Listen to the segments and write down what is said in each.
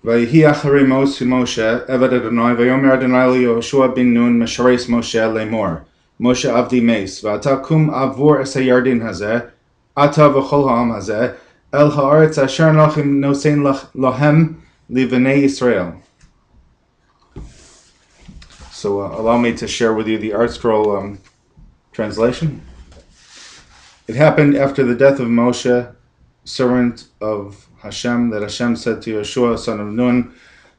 Vayhi acharei Moshe eved Adonai vayomer Adonai LeYehoshua bin Nun meshares Moshe lemor Moshe avdi meis v'ata kum avur es hayardin hazeh ata v'chol ha'am hazeh el haaretz asher anochim nosein lahem livnei Yisrael. So allow me to share with you the Art Scroll translation. It happened after the death of Moshe, servant of Hashem, that Hashem said to Yehoshua, son of Nun,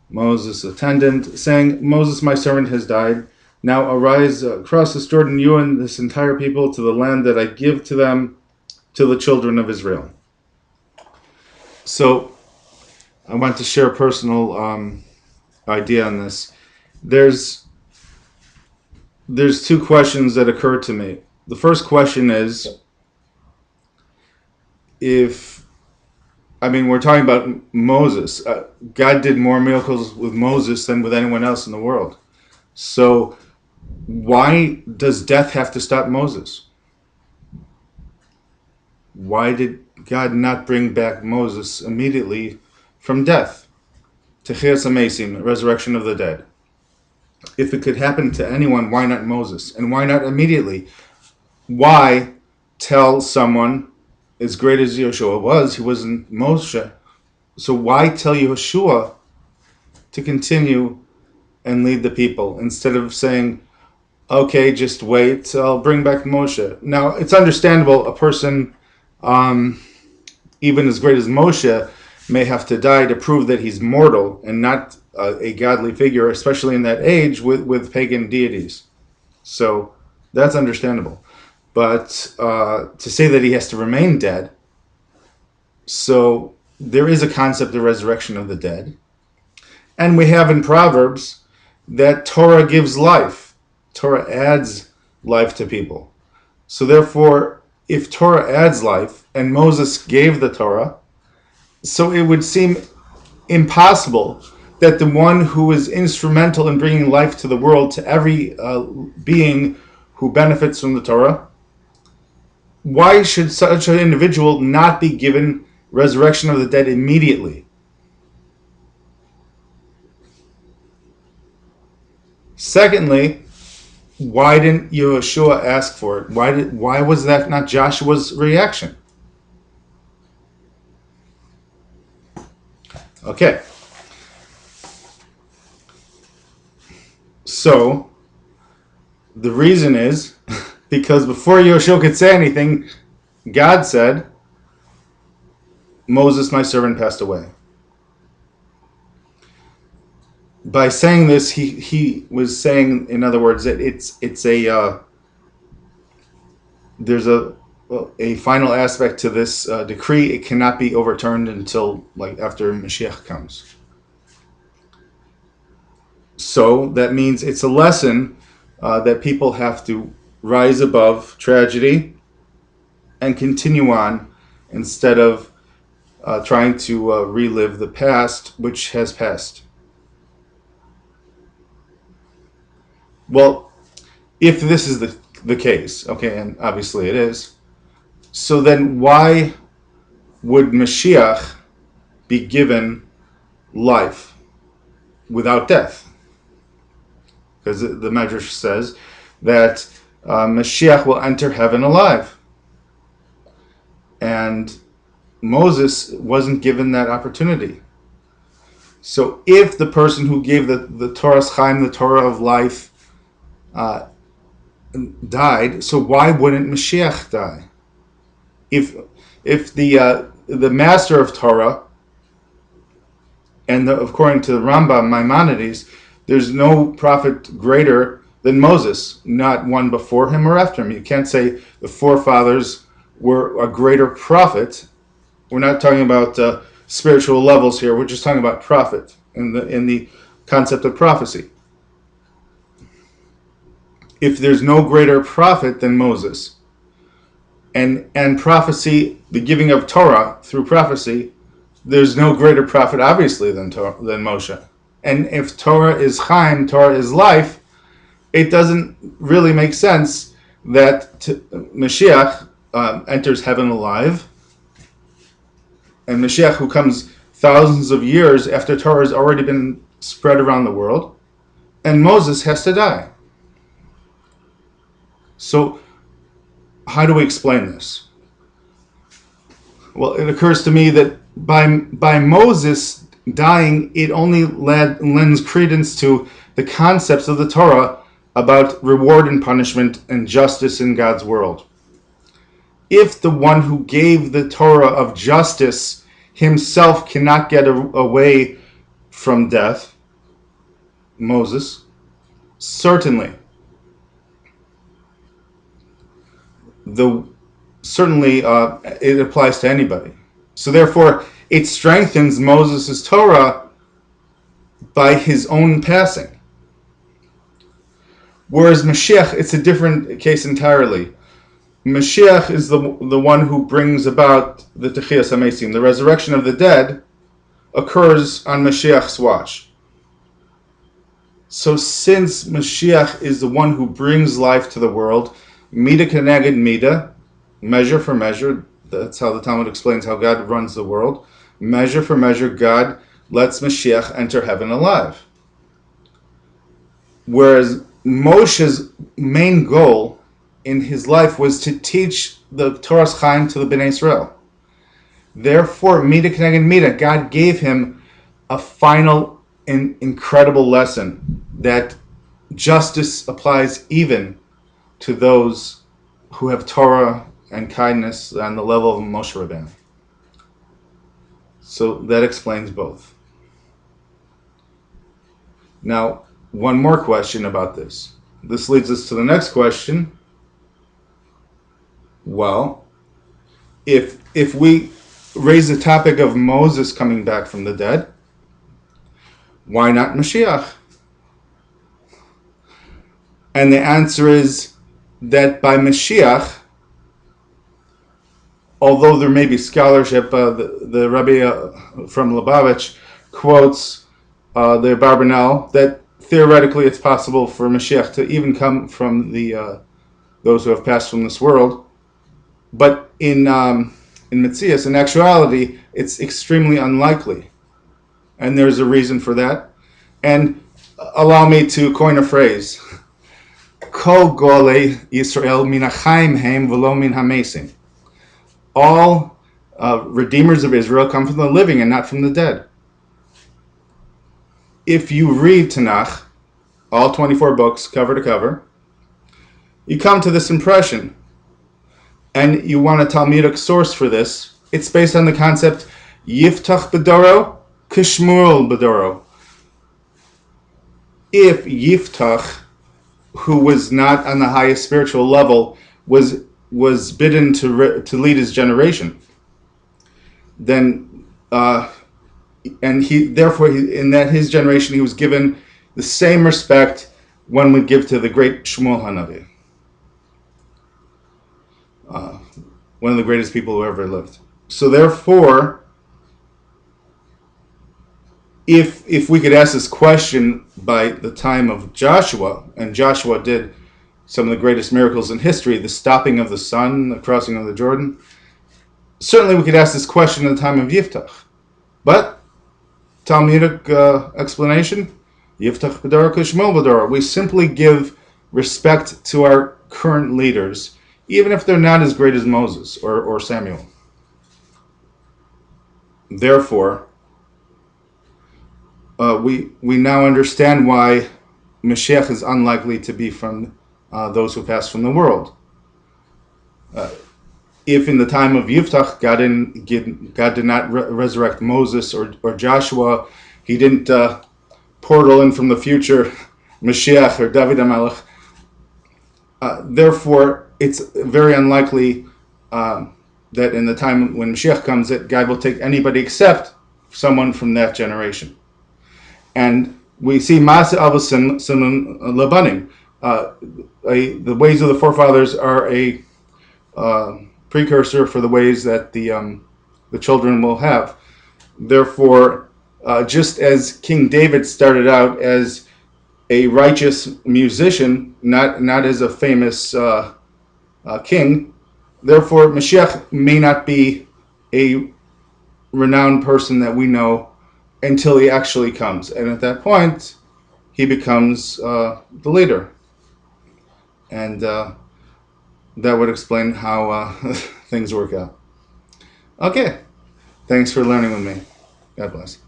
Moses' attendant, saying, Moses, my servant, has died. Now arise, cross this Jordan, you and this entire people, to the land that I give to them, to the children of Israel. So I want to share a personal idea on this. There's two questions that occur to me. The first question is, we're talking about Moses. God did more miracles with Moses than with anyone else in the world. So why does death have to stop Moses? Why did God not bring back Moses immediately from death? Techias HaMesim, resurrection of the dead. If it could happen to anyone, why not Moses? And why not immediately? Why tell someone, as great as Yehoshua was, he wasn't Moshe, so why tell Yehoshua to continue and lead the people instead of saying, okay, just wait, I'll bring back Moshe? Now, it's understandable a person, even as great as Moshe, may have to die to prove that he's mortal and not a godly figure, especially in that age with pagan deities. So that's understandable. But to say that he has to remain dead, so there is a concept of resurrection of the dead. And we have in Proverbs that Torah gives life. Torah adds life to people. So therefore, if Torah adds life, and Moses gave the Torah, so it would seem impossible that the one who is instrumental in bringing life to the world, to every being who benefits from the Torah, why should such an individual not be given resurrection of the dead immediately? Secondly, why didn't Yehoshua ask for it? Why was that not Joshua's reaction? Okay. So the reason is because before Yehoshua could say anything, God said, Moses, my servant, passed away. By saying this, he was saying, in other words, that there's a final aspect to this decree. It cannot be overturned until after Mashiach comes. So that means it's a lesson that people have to rise above tragedy and continue on instead of trying to relive the past, which has passed. Well, if this is the case, okay, and obviously it is, so then why would Mashiach be given life without death? Because the Medrash says that Mashiach will enter heaven alive. And Moses wasn't given that opportunity. So if the person who gave the Torah's Chaim, the Torah of life, died, so why wouldn't Mashiach die? If the master of Torah, and according to the Rambam Maimonides, there's no prophet greater than Moses, not one before him or after him. You can't say the forefathers were a greater prophet. We're not talking about spiritual levels here. We're just talking about prophet in the concept of prophecy. If there's no greater prophet than Moses, and prophecy, the giving of Torah through prophecy, there's no greater prophet, obviously, than Moshe. And if Torah is Chaim, Torah is life, it doesn't really make sense that Mashiach enters heaven alive, and Mashiach, who comes thousands of years after Torah has already been spread around the world, and Moses has to die. So, how do we explain this? Well, it occurs to me that by Moses dying, it only lends credence to the concepts of the Torah about reward and punishment and justice in God's world. If the one who gave the Torah of justice himself cannot get away from death, Moses, certainly it applies to anybody. So therefore, it strengthens Moses' Torah by his own passing. Whereas Mashiach, it's a different case entirely. Mashiach is the one who brings about the Techiyas HaMesim. The resurrection of the dead occurs on Mashiach's watch. So since Mashiach is the one who brings life to the world, Mida Keneged Mida, measure for measure, that's how the Talmud explains how God runs the world. Measure for measure, God lets Mashiach enter heaven alive. Whereas Moshe's main goal in his life was to teach the Torah's Chaim to the Bnei Israel. Therefore, Mida Keneged Mida, God gave him a final and incredible lesson that justice applies even to those who have Torah and kindness on the level of Moshe Rabbeinu. So that explains both. Now, one more question about this. This leads us to the next question. Well, if we raise the topic of Moses coming back from the dead, why not Mashiach? And the answer is that by Mashiach, although there may be scholarship, the Rabbi from Lubavitch quotes the Barbanel that theoretically it's possible for Mashiach to even come from those who have passed from this world, but in Metzias, in actuality, it's extremely unlikely, and there's a reason for that. And allow me to coin a phrase: Kol Golei Yisrael min hachaim heim v'lo min hamesim. All redeemers of Israel come from the living and not from the dead. If you read Tanakh, all 24 books, cover to cover, you come to this impression, and you want a Talmudic source for this. It's based on the concept Yiftach B'doro, Kishmuel B'doro. If Yiftach, who was not on the highest spiritual level, was bidden to lead his generation, then and his generation he was given the same respect one would give to the great Shmuel Hanavi, one of the greatest people who ever lived. So therefore, if we could ask this question by the time of Joshua, and Joshua did some of the greatest miracles in history, the stopping of the sun, the crossing of the Jordan, certainly we could ask this question in the time of Yiftach. But Talmudic explanation, Yiftach B'doro Kishmuel B'doro. We simply give respect to our current leaders, even if they're not as great as Moses or Samuel. Therefore, we now understand why Mashiach is unlikely to be from those who passed from the world. If in the time of Yiftach, God did not resurrect Moses or Joshua, he didn't portal in from the future Mashiach or David HaMelech. Therefore, it's very unlikely that in the time when Mashiach comes, that God will take anybody except someone from that generation. And we see Ma'aseh Avos Siman Labanim. The ways of the forefathers are a precursor for the ways that the children will have. Therefore, just as King David started out as a righteous musician, not as a famous king, therefore Mashiach may not be a renowned person that we know until he actually comes. And at that point, he becomes the leader. And that would explain how things work out. Okay. Thanks for learning with me. God bless.